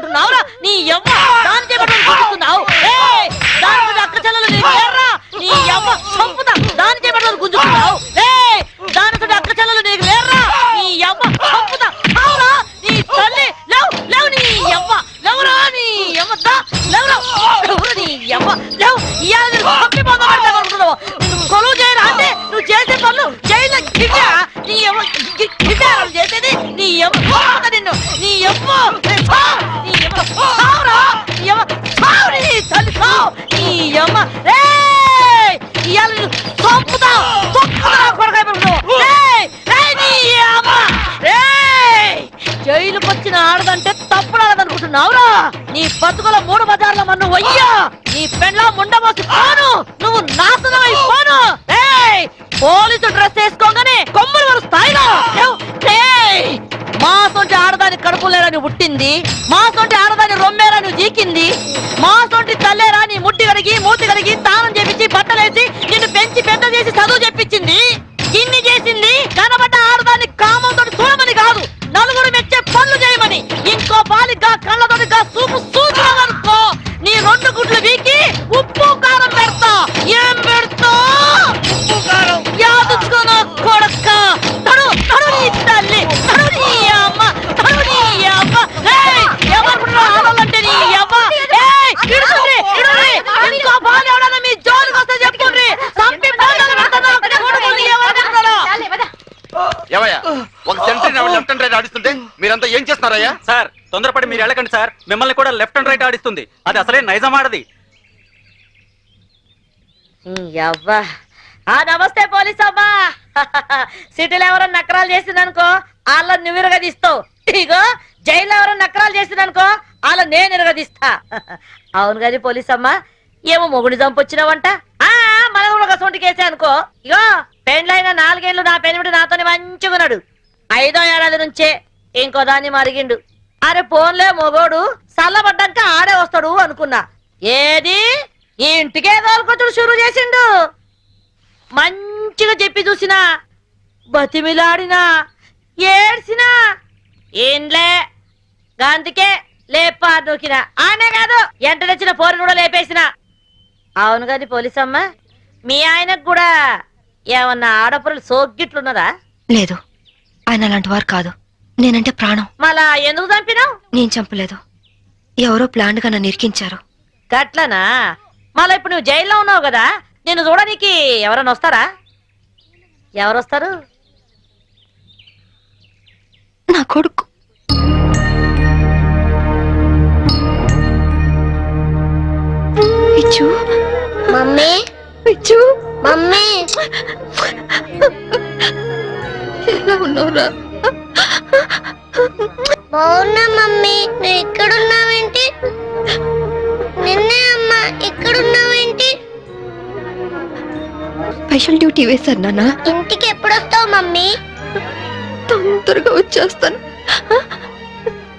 అనుకుంటున్నావురా నీ యవ్వ దాని చేయబడి గుంజుతున్నావు దాని అక్క చెల్లెలు నీకు లేరా నీ యవ్వ చంపుతా దాని చేయబడి గుంజుతున్నావు దాని అక్క చెల్లెలు నీకు లేరా నీ యవ్వ చంపుతా అవురా నీ తల్లి లేవు లేవు నీ యవ్వ లేవురా నీ యవ్వ లేవురా లేవురా నీ యవ్వ లేవు ఇవాళ చంపిపోతావు అనుకున్నావు కొలువు చేయరా అంటే నువ్వు చేసే పనులు జైల్లో గిడ్డా నీ యవ్వ గిడ్డా చేసేది నీ యవ్వ నిన్ను నీ యవ్వ నీ యవ్వ సావురా నీ యవ్వ సావు నీ తల్లి సావు నీ యవ్వ ఇవాళ నేను చంపుతావు కొడకాయ నీ యవ్వ జైలుకి వచ్చిన ఆడదంటే తప్పుడాడదనుకుంటున్నావురా నీ బతుకుల 3 బజార్ల మన్ను వయ్యా నీ పెండ్లా ముండమోసి పోను నువ్వు నాశనం అయిపోను పోలీసు డ్రెస్ వేసుకోగానే కొమ్ములు వారు స్థాయిలో మా సొంటి ఆడదాని కడుపులేరని పుట్టింది మా సొంటి ఆడదాని రొమ్మేరని జీకింది మా సొంటి తల్లేరా నీ ముట్టి కడిగి మూతి కడిగి తానం చేపించి బట్టలేసి నిన్ను పెంచి పెద్ద చేసి చదువు చెప్పించింది ఇన్ని చేసింది కనబడ్డ ఆడదాన్ని కామంతో చూడమని కాదు నలుగురు మెచ్చే పనులు చేయమని ఇంకో బాలిగా కళ్ళతోటిగా చూపుకో నీ 2 గుడ్లు వీకి ఉప్పు కారం పెడతా ఏం పెడతా ఉప్పు కారం యాదుచుకున్న కొడక్క తడు నీ తల్లి తడు నీ అమ్మ తడు నీ అమ్మ ఎవరు ఆడాలంటే నీ అమ్మ ఇంకో బాలు ఎవడన్నా మీ జోలికి వస్తే చెప్పుండ్రి చంపి ఒక సెంటరీ లెఫ్ట్ అండ్ రైట్ ఆడిస్తుంటే మీరంతా ఏం చేస్తున్నారయ్యా? సార్ తొందరపడి మీరు వెళ్ళకండి సార్, మిమ్మల్ని కూడా లెఫ్ట్ అండ్ రైట్ ఆడిస్తుంది. అది అసలే నైజం ఆడది. నమస్తే పోలీస్ అమ్మా. సిటీలో ఎవరైనా నకరాలు చేసిందనుకో వాళ్ళ నువ్వు ఇరగదీస్తావు. ఇగో జైల్లో ఎవరైనా నకరాలు చేసిందనుకో వాళ్ళ నేను ఇరగదీస్తా. అవును కానీ పోలీస్ అమ్మా ఏమో మొగుడి చంపొచ్చినావంట. మన కూడా ఒక సొంటి కేసే అనుకో. ఇగో పెండ్లైన 4 ఏళ్ళు నా పెనిమిటి నాతోనే మంచిగున్నాడు. 5వ ఏడాది నుంచే ఇంకో దాన్ని మరిగిండు. అరే పోన్లే మొగోడు చల్లబడ్డాక ఆడే వస్తాడు అనుకున్నా. ఏది ఈ ఇంటికే తోలుకొచ్చుడు షురు చేసిండు. మంచిగా చెప్పి చూసినా బతిమిలాడినా ఏడ్చినా ఏంలే గాంతికే లేపా నూకినా ఆనే కాదు ఎంట తెచ్చిన పోరిని కూడా లేపేసిన. అవును కాదు పోలీసమ్మ మీ ఆయనకు కూడా ఏమన్నా ఆడపురలు సోగ్గిట్లున్నదా? లేదు, ఆయన అలాంటి వారు కాదు. నేనంటే ప్రాణం. మళ్ళా ఎందుకు చంపినావు? నేను చంపలేదు, ఎవరో ప్లాన్ గా నన్ను ఇరికించారు. గట్లనా? మళ్ళా ఇప్పుడు నువ్వు జైల్లో ఉన్నావు కదా, నేను చూడడానికి ఎవరన్నా వస్తారా? ఎవరొస్తారు? నా కొడుకు. పిచ్చు మమ్మీ, పిచ్చు మమ్మీ ఎలా ఉన్నావురా? బాగున్నా మమ్మీ. నువ్వు ఇక్కడున్నావేంటి? నిన్నే అమ్మా ఇక్కడున్నావేంటి? స్పెషల్ డ్యూటీ వేశారు నాన్న. ఇంటికి ఎప్పుడొస్తావు మమ్మీ? తొందరగా వచ్చేస్తాను.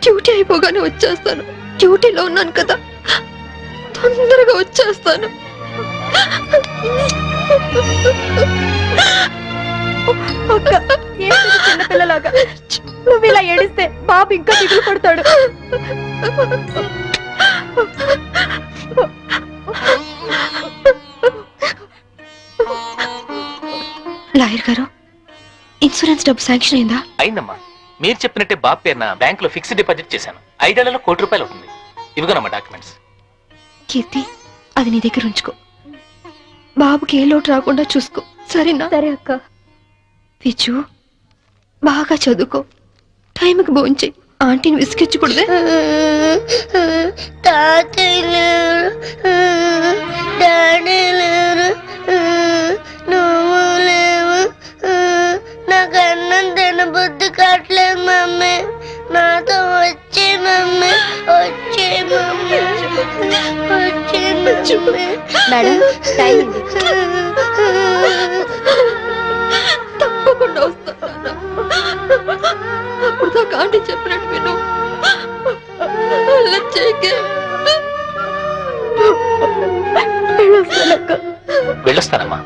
డ్యూటీ అయిపోగానే వచ్చేస్తాను. డ్యూటీలో ఉన్నాను కదా, తొందరగా వచ్చేస్తాను. చిన్నపిల్లలాగా నువ్వు ఇలా ఏడిస్తే బాబు ఇంకా దిగులు పడతాడు. లాయర్ గారు, ఇన్సూరెన్స్ డబ్బు శాంక్షన్ అయిందా? అయిందమ్మా. మీరు చెప్పినట్టే బాబు పేరున బ్యాంక్ లో ఫిక్స్డ్ డిపాజిట్ చేశాను. 5 ఏళ్లలో ₹1,00,00,000 అవుతుంది. ఇవిగోనమ్మా డాక్యుమెంట్స్. కీర్తి, అది నీ దగ్గర ఉంచుకో. బాబుకి ఏ లోటు రాకుండా చూసుకో, సరేనా? సరే అక్క. పిచ్చు, బాగా చదువుకో, టైంకి భోంచేయి. ఆంటీని విసిగించకూడదే. తాతయ్య లేరు, డాడీ లేరు, నువ్వు లేవు. నాకు అన్నం తినబుద్ధి కావట్లేదు మమ్మీ. నాతో వచ్చే మమ్మీ, వచ్చే మమ్మీ, వచ్చే మమ్మీ. మేడం, టైం తప్పకుండా వస్తాను. అప్పుడు దాకా ఆంటీ చెప్పినట్టు విను. వెళ్ళొస్తానమ్మా.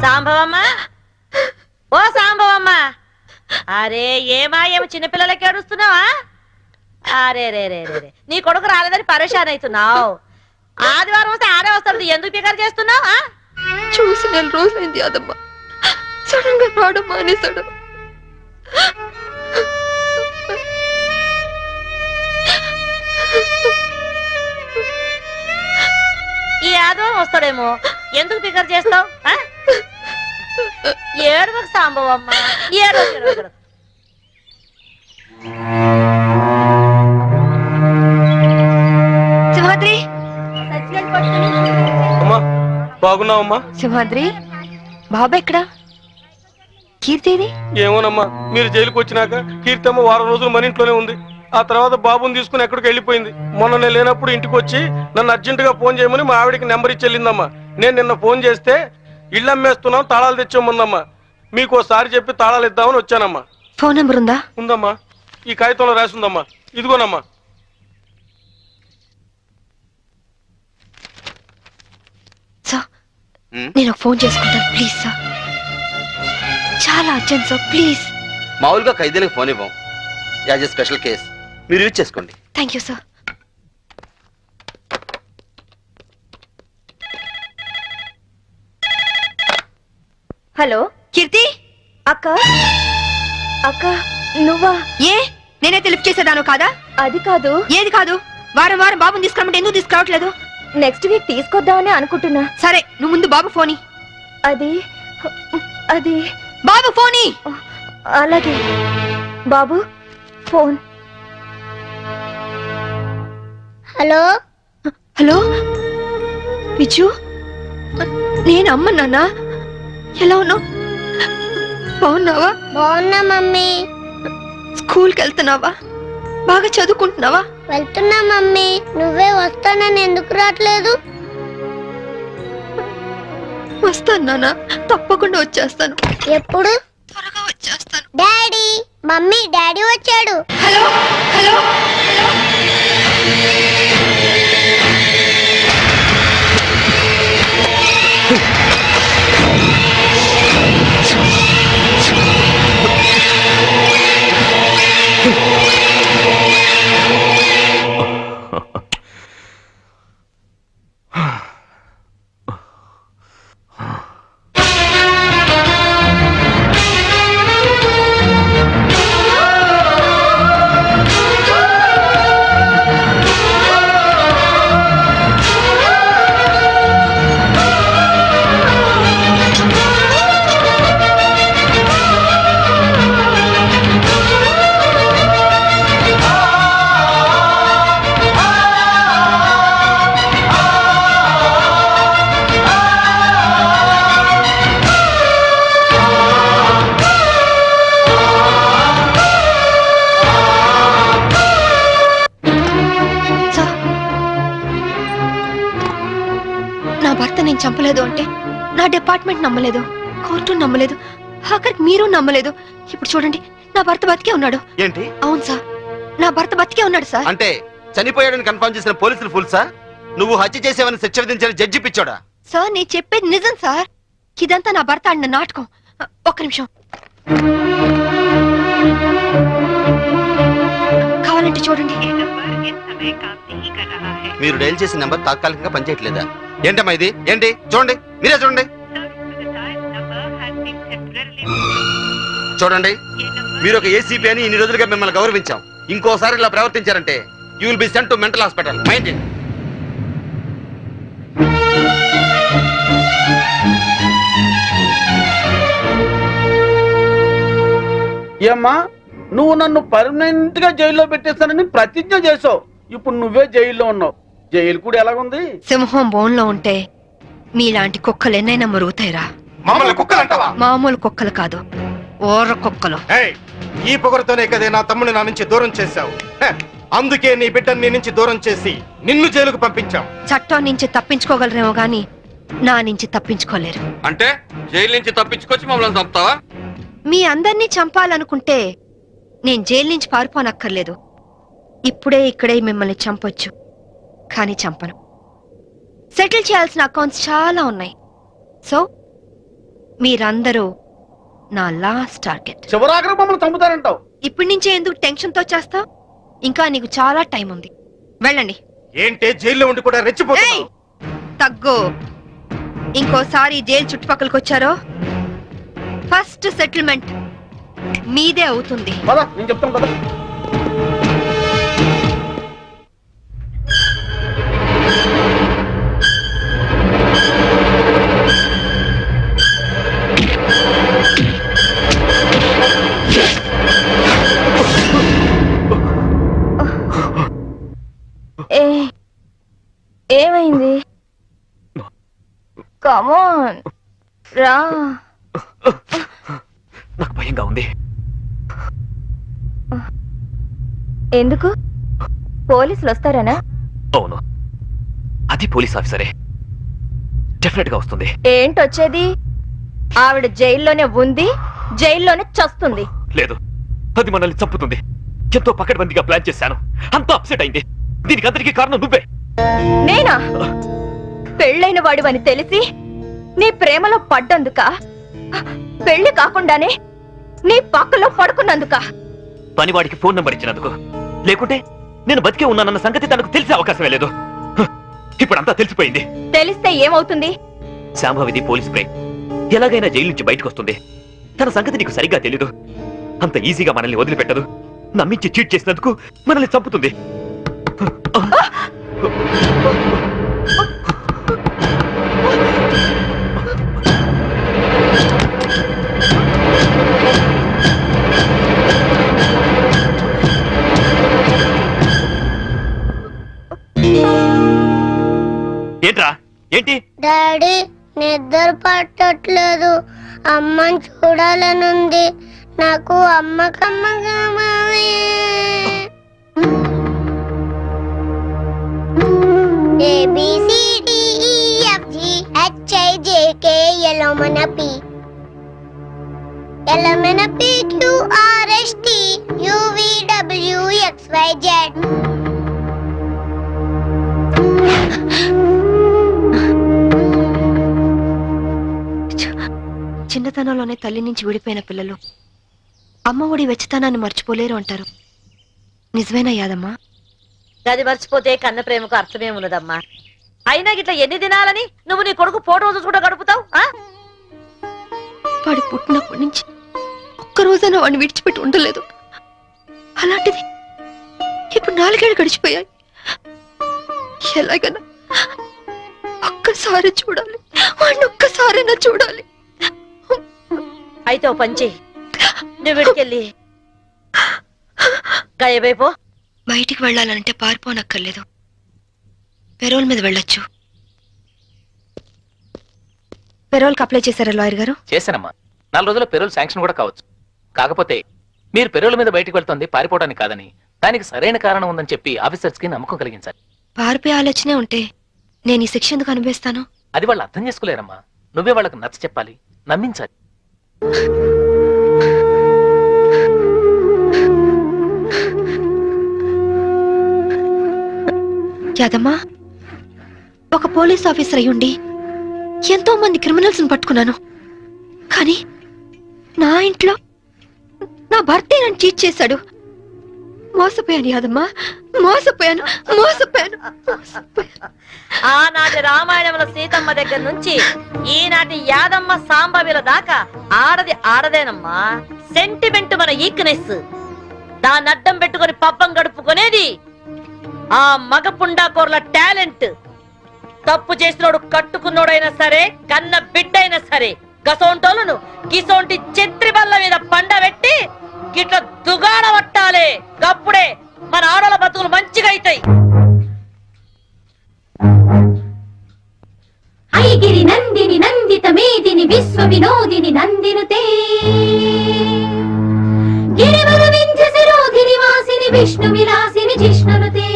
సాంబవమ్మ, ఓ సాంబవమ్మ, అరే ఏమాయేమో చిన్నపిల్లలకి ఏడుస్తున్నావా? అరే రే రే రే రే, నీ కొడుకు రాలేదని పరేషాన్ అవుతున్నావు. ఆదివారం వస్తే ఆడే వస్తాడు, ఎందుకు పికర్ చేస్తున్నావు? చూసి 4 రోజులైంది యాదమ్మ. సడన్ గా రావడం మానేశాడు. ఈ ఆదివారం వస్తాడేమో, ఎందుకు పికర్ చేస్తావు? ఏడువకు సాంబవమ్మ, ఏడు. సింహాద్రి, అమ్మా బాగున్నావమ్మా? సింహాద్రి, బాబా ఎక్కడా? కీర్తిది? ఏమోనమ్మా, మీరు జైలుకి వచ్చినాక కీర్తమ్మ వారం రోజులు మన ఇంట్లోనే ఉంది. ఆ తర్వాత బాబుని తీసుకుని ఎక్కడికి వెళ్ళిపోయింది. మొన్న నేను లేనప్పుడు ఇంటికి వచ్చి నన్ను అర్జెంటుగా ఫోన్ చేయమని మా ఆవిడికి నెంబర్ ఇచ్చి వెళ్ళిందమ్మా. నేను నిన్న ఫోన్ చేస్తే ఇల్లు అమ్మేస్తున్నాం, తాళాలు తెచ్చామన్నమ్మా. మీకు ఒకసారి చెప్పి తాళాలు ఇద్దామని వచ్చానమ్మా. ఫోన్ నెంబర్ ఉందా? ఉందమ్మా, ఈ కాగితంలో రాసి ఉందమ్మా, ఇదిగోనమ్మా. సార్, నేను ఒక ఫోన్ చేసుకుంటాను ప్లీజ్ సార్. చాలా అర్జెంట్ సార్, ప్లీజ్. మామూలుగా ఖైదీలకు ఫోన్ ఇవ్వం, యాజ్ ఎ స్పెషల్ కేస్ మీరు యూజ్ చేసుకోండి. Thank you sir. హలో కీర్తి అక్క. అక్క నువ్వా? ఏ నేనే లిఫ్ట్ చేసేదాను కాదా? అది కాదు. ఏది కాదు? వారం వారం బాబుని తీసుకురామంటే ఎందుకు తీసుకురావట్లేదు? నెక్స్ట్ వీక్ తీసుకొద్దామని అనుకుంటున్నా. సరే నువ్వు ముందు బాబు ఫోని. అది అది బాబు ఫోని. అలాగే బాబు ఫోన్. హలో హలో విజు, నేను అమ్మ. నాన్న ఎలా ఉన్నావు? బాగున్నావా? బాగున్నా మమ్మీ. స్కూల్కి వెళ్తున్నావా? బాగా చదువుకుంటున్నావా? వెళ్తున్నా మమ్మీ. నువ్వే వస్తానని ఎందుకు రావట్లేదు? వస్తాను నాన్న, తప్పకుండా వచ్చేస్తాను. ఎప్పుడు? త్వరగా వచ్చేస్తాను. డాడీ, మమ్మీ, డాడీ వచ్చాడు. Hello hello. నేను చంపలేదు అంటే నా డిపార్ట్మెంట్ నమ్మలేదు, కోర్టు నమ్మలేదు, ఆఖరికి మీరు నమ్మలేదు. ఇప్పుడు చూడండి, నా భర్త బతికే ఉన్నాడు. ఏంటి? అవును సార్, నా భర్త బతికే ఉన్నాడు సార్. అంటే చనిపోయాడని కన్ఫర్మ్ చేసిన పోలీసులు ఫుల్సా? నువ్వు హత్య చేసేవని శిక్ష విధించిన జడ్జి పిచ్చోడా? సార్ నేను చెప్పేది నిజం సార్. ఇదంతా నా భర్త ఆడిన నాటకం. ఒక్క నిమిషం, కావాలంటే చూడండి. మీరు డైల్ చేసిన నెంబర్ తాత్కాలికంగా పనిచేయట్లేదా? ఏంటమ్మా ఇది? ఏంటి? చూడండి, మీరే చూడండి. చూడండి, మీరు ఒక ఏసీపీ అని ఇన్ని రోజులుగా మిమ్మల్ని గౌరవించాం. ఇంకోసారి ఇలా ప్రవర్తించారంటే you will be sent to mental hospital. Mind it. ఏమ్మా, నువ్వు నన్ను పర్మనెంట్ గా జైల్లో పెట్టేస్తానని ప్రతిజ్ఞ చేసావు. ఇప్పుడు నువ్వే జైల్లో ఉన్నావు. జైలు కూడా ఎలాగుంది? సింహం బోన్లో ఉంటే మీలాంటి కుక్కలు ఎన్నైనా మురుగుతాయిరా. మామూలు కుక్కలు కాదు, ఓర్ర కుక్కలు. ఈ పొగరుతోనే కదే నా తమ్ముని నా నుంచి దూరం చేశావు. అందుకే నీ బిడ్డని నీ నుంచి దూరం చేసి నిన్ను జైలుకు పంపించాం. చట్టం నుంచి తప్పించుకోగలరేమో గాని నా నుంచి తప్పించుకోలేరు. అంటే జైలు నుంచి తప్పించుకొచ్చి మమ్మల్ని చంపుతావా? మీ అందరినీ చంపాలనుకుంటే నేను జైలు నుంచి పారిపోనక్కర్లేదు. ఇప్పుడే ఇక్కడే మిమ్మల్ని చంపొచ్చు, కానీ చంపను. సెటిల్ చేయాల్సిన అకౌంట్స్ చాలా ఉన్నాయి. సో మీరందరూ నా లాస్ట్ టార్గెట్. చివరాఖరి మమ్మల్ని చంపుతారంటావు. ఇప్పటి నుంచే ఎందుకు టెన్షన్ తో చేస్తావు? ఇంకా నీకు చాలా టైం ఉంది. వెళ్ళండి. ఏంటే జైల్లో ఉండి కూడా రెచ్చిపోతున్నావు? ఏయ్! తగ్గు. ఇంకోసారి జైలు చుట్టుపక్కలకి వచ్చారో ఫస్ట్ సెటిల్మెంట్ మీదే అవుతుంది. పద, నేను చెప్తాను కదా. ఏమైంది? కమాన్ రా. నాకు భయంగా ఉంది. ఎందుకు? పోలీసులు వస్తారనా? అవును, అది పోలీస్ ఆఫీసరే. డెఫినెట్ గా వస్తుంది. ఏంటొచ్చేది? ఆవిడ జైల్లోనే ఉంది, జైల్లోనే చస్తుంది. లేదు, అది మనల్ని చంపుతుంది. ఎంతో పకడ్బందీగా ప్లాన్ చేశాను. అంతా అప్సెట్ అయింది. దీనికి అందరికీ కారణం నువ్వే. నేనా? పెళ్ళైన వాడివని తెలిసి నీ ప్రేమలో పడ్డందుక? పెళ్లి కాకుండానే నీ పక్కలో పడుకున్నందుక? పనివాడికి ఫోన్ నంబర్ ఇచ్చినందుకు. లేకుంటే నేను బతికే ఉన్నానన్న సంగతి తనకు తెలిసే అవకాశమే లేదు. ఇప్పుడు అంతా తెలిసిపోయింది. తెలిస్తే ఏమవుతుంది? శాంభవిది పోలీస్ బ్రేక్. ఎలాగైనా జైలు నుంచి బయటకు వస్తుంది. తన సంగతి నీకు సరిగ్గా తెలీదు. అంత ఈజీగా మనల్ని వదిలిపెట్టదు. నమ్మించి చీట్ చేసినందుకు మనల్ని చంపుతుంది. ఏంట్రా? ఏంటి? డాడీ నిద్ర పట్టట్లేదు. అమ్మని చూడాలనుంది నాకు. అమ్మకమ్మ కావాలి. ABCDEFGHIJK LMNP QRST UVWXYZ. చిన్నతనంలోనే తల్లి నుంచి విడిపోయిన పిల్లలు అమ్మ ఒడి వెచ్చతనాన్ని మర్చిపోలేరు అంటారు. నిజమేనా యాదమ్మా? గది మర్చిపోతే కన్న ప్రేమకు అర్థమే ఉన్నదమ్మా. అయినా గిట్లా ఎన్ని దినాలని నువ్వు నీ కొడుకు ఫోటో చూసుకుంటూ గడుపుతావు? వాడు పుట్టినప్పటి నుంచి ఒక్కరోజైనా వాడిని విడిచిపెట్టి ఉండలేదు. అలాంటిది ఇప్పుడు 4 ఏళ్ళు గడిచిపోయాయి. ఎలాగైనా ఒక్కసారి చూడాలి, వాడిని ఒక్కసారైనా చూడాలి. అయితే ఓ పంచి, నువ్వు విడికెళ్ళి గాయబైపో. బయటికి వెళ్ళాలంటే పారిపోనక్కర్లేదు, పెరోల్ మీద వెళ్ళొచ్చు. పెరోల్కి అప్లై చేశారా లాయర్ గారు? చేశానమ్మా. 4 రోజుల్లో పెరోల్ శాంక్షన్ కూడా కావచ్చు. కాకపోతే మీరు పెరోల్ మీద బయటకు వెళ్తుంది పారిపోవడానికి కాదని, దానికి సరైన కారణం ఉందని చెప్పి ఆఫీసర్స్ కి నమ్మకం కలిగించాలి. పారిపోయే ఆలోచనే ఉంటే నేను ఈ శిక్ష ఎందుకు అనుభవిస్తాను? అది వాళ్ళు అర్థం చేసుకోలేరమ్మా. నువ్వే వాళ్ళకి నచ్చ చెప్పాలి, నమ్మించాలి. యాదమ్మా, ఒక పోలీస్ ఆఫీసర్ అయ్యుండి ఎంతో మంది క్రిమినల్స్ ని పట్టుకున్నాను. కానీ నా ఇంట్లో నా భర్తే నన్ను చీట్ చేశాడు. మోసపోయాను యాదమ్మా, మోసపోయాను. ఆనాటి రామాయణంలో సీతమ్మ దగ్గర నుంచి ఈనాటి యాదమ్మ సాంబవిల దాకా ఆడది ఆడదేనమ్మా. సెంటిమెంట్ మన ఈక్నెస్. దాన్ని అడ్డం పెట్టుకుని పబ్బం గడుపుకునేది ఆ మగ పుండాకోర్ల టాలెంట్. తప్పు చేసినోడు కట్టుకున్నోడైనా సరే, కన్న బిడ్డైనా సరే, గసోంటోలను గిసోంటి చెత్రి బల్ల మీద పండబెట్టి గిట్ల దుగాడ పట్టాలే. గప్పుడే మన ఆడల బతుకులు మంచిగా అవుతాయి. ఐగిరి నందిని నందిత మేదిని విశ్వ వినోదిని నందినుతే గిరివర వింధ్య శిరోధిని వాసిని విష్ణు విలాసిని జిష్ణునుతే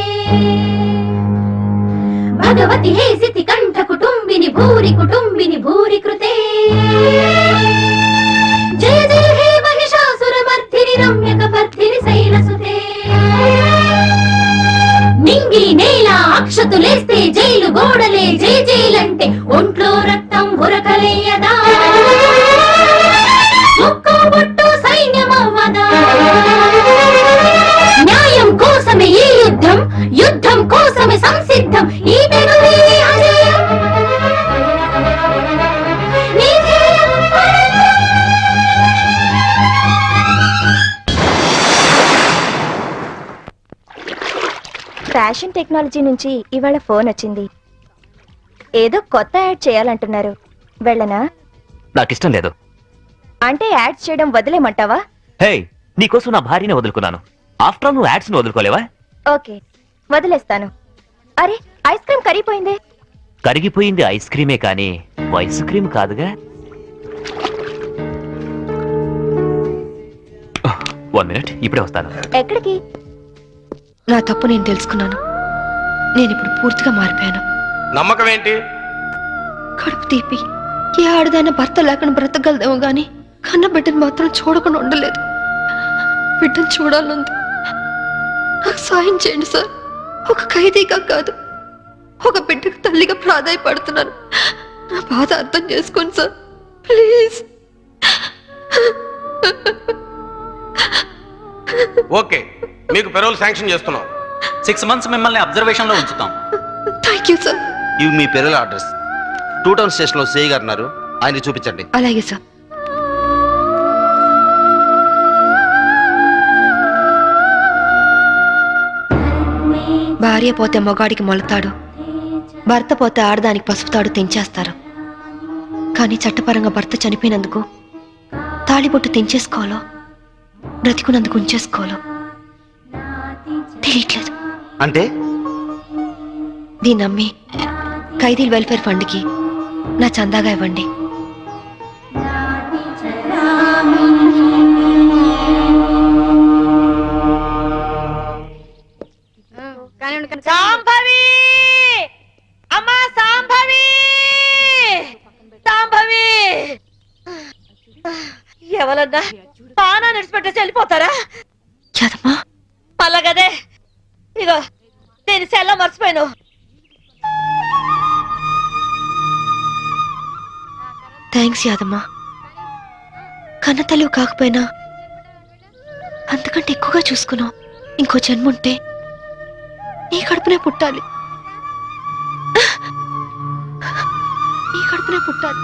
భగవతి హేసితి కంఠ కుటుంబిని భూరి కృతే జయ జయ హే మహిషాసుర మర్ధిని రమ్యక పర్ధిని శైలసుతే నింగి నేల అక్షతులేస్తే జైలు గోడలే జై జైలంటే ఒంట్లో రక్తం ఉరకలేయదా. తోబుట్టు సైన్యమవ్వదా న్యాయం కోసమే ఈ యుద్ధం యుద్ధం కోసమే సంసిద్ధం ఈ తెగువే అజేయం నీ ధ్యేయం ఫ్యాషన్ టెక్నాలజీ నుంచి ఇవాళ ఫోన్ వచ్చింది. ఏదో కొత్త యాడ్ చేయాలంటున్నారు. వెళ్ళనా? నాకిష్టం లేదు. అంటే యాడ్స్ చేయడం వదిలేమంటావా? హే, నీకోసం నా భార్యనే వదులుకున్నాను. ఆఫ్టర్ నువ్వు యాడ్స్ ని వదులుకోలేవా? ఓకే, వదిలేస్తాను. అరే, ఐస్ క్రీమ్ కరిగిపోయింది. కరిగిపోయింది ఐస్ క్రీమే కానీ ఐస్ క్రీమ్ కాదుగా. 1 minute, ఇప్పుడే వస్తాను. ఎక్కడికి? నా తప్పు నేను తెలుసుకున్నాను. నేను ఇప్పుడు పూర్తిగా మారిపోయాను. నమ్మకం ఏంటి? కడుపు తీపి ఏ ఆడదైనా భర్త లేకుండా బ్రతకగలదేమో గాని కన్న బిడ్డను మాత్రం చూడకుండా ఉండలేదు. బిడ్డను చూడాలంది. నాకు సాయం చేయండి సార్. ఒక ఖైదీగా కాదు, ఒక బిడ్డకు తల్లిగా ప్రాధాయపడుతున్నాను. నా బాధ అర్థం చేసుకోండి సార్, ప్లీజ్. ఓకే, మీకు పెరోల్ శాంక్షన్ చేస్తున్నాం. 6 months మిమ్మల్ని అబ్జర్వేషన్ లో ఉంచుతాం. Thank you sir. ఇవి మీ పెరల్ ఆర్డర్స్. 2 టౌన్ స్టేషన్ లో సేయ్ గారు ఉన్నారు, ఆయన చూపించండి. అలాగే సార్. భార్య పోతే మొగాడికి మొలతాడు, భర్త పోతే ఆడదానికి పసుపుతాడు తెంచేస్తారు. కానీ చట్టపరంగా భర్త చనిపోయినందుకు తాళిబొట్టు తెంచేసుకోవాలో బ్రతికున్నందుకు ఉంచేసుకోవాలో తెలియట్లేదు. అంటే దీన్ని నమ్మి ఖైదీల వెల్ఫేర్ ఫండ్కి నా చందాగా ఇవ్వండి. సాంభవి! అమ్మా సాంభవి! సాంభవి! ఎవరన్నా పానా నడిచిపెట్టేసి వెళ్ళిపోతారా? యాదమ్మా, అలాగదే ఇగో నేను సెల్ల మర్చిపోయాను. థ్యాంక్స్ యాదమ్మా. కన్న తల్లి కాకపోయినా అంతకంటే ఎక్కువగా చూసుకున్నావు. ఇంకో జన్ముంటే నీ కడుపునే పుట్టాలి, నీ కడుపునే పుట్టాలి.